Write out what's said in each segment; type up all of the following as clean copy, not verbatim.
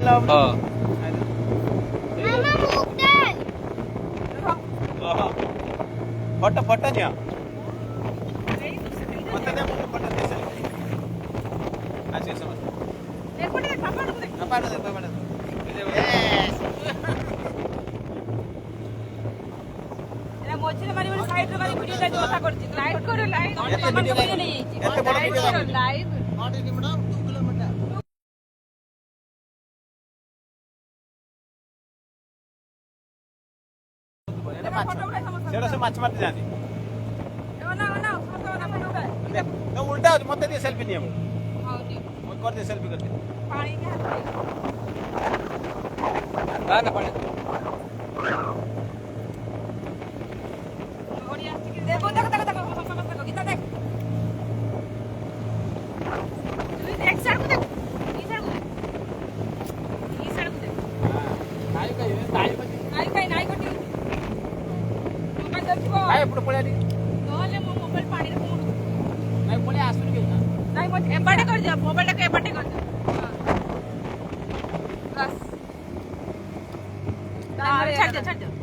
हाँ photo photo दिया मत दे फोटो दे सेल्फी अच्छे समझ देखो दे पापा दे एला मोचले मारी मारी साइड रे मारी वीडियो दा जोसा करछि लाइट करो लाइट मामा वीडियो नहीं एते बड़ video live not in madam 2 kilometre सेडा से माछ मारते जानी ना फोटो उठा तो उल्टा मत दे सेल्फी नहीं हां दे मत कर दे सेल्फी कर दे पानी के हाथ ना पानी ओडिया देखो देखो कितना देख एक साइड को देख ई साइड को देख नाई कोटी काय पुढे पळाली नोले मोबाईल पाणी रे कोण नाही पळे आसून घेऊ ना नाही मग एबाडे कर जा मोबाईल टाक एबाडे कर जा बस छाड़ दे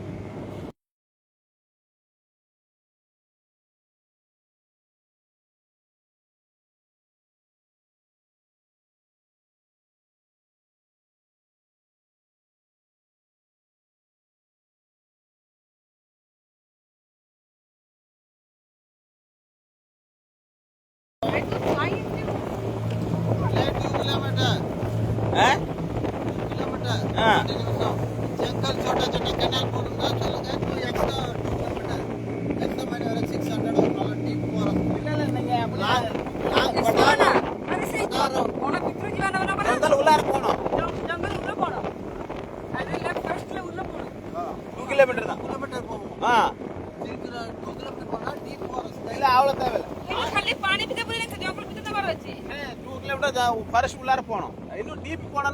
जंगल छोटा छोटा कैनाल போடுங்க சொல்லுங்க 2 एक्स्ट्रा 2 किलोमीटर एक्स्ट्रा मैंने 600 और डीप फॉरेस्ट இல்ல நீங்க बड़ा अरे से कोना पिक्चर जीवाना बना जंगल उलार போணும் जंगल उள்ள போணும் அது लेफ्ट फर्स्टல उள்ள போணும் 2 किलोमीटर தான் किलोमीटर போவோம் हां 2 किलोमीटर போனா डीप फॉरेस्ट இல்ல அவ்வளவு தேவையில்ல இது खाली पानी पिते पुरी नहीं जंगल पिते नवर ଅଛି 2 किलोमीटर फॉरेस्ट उलार போணும் இன்னும் डीप போனா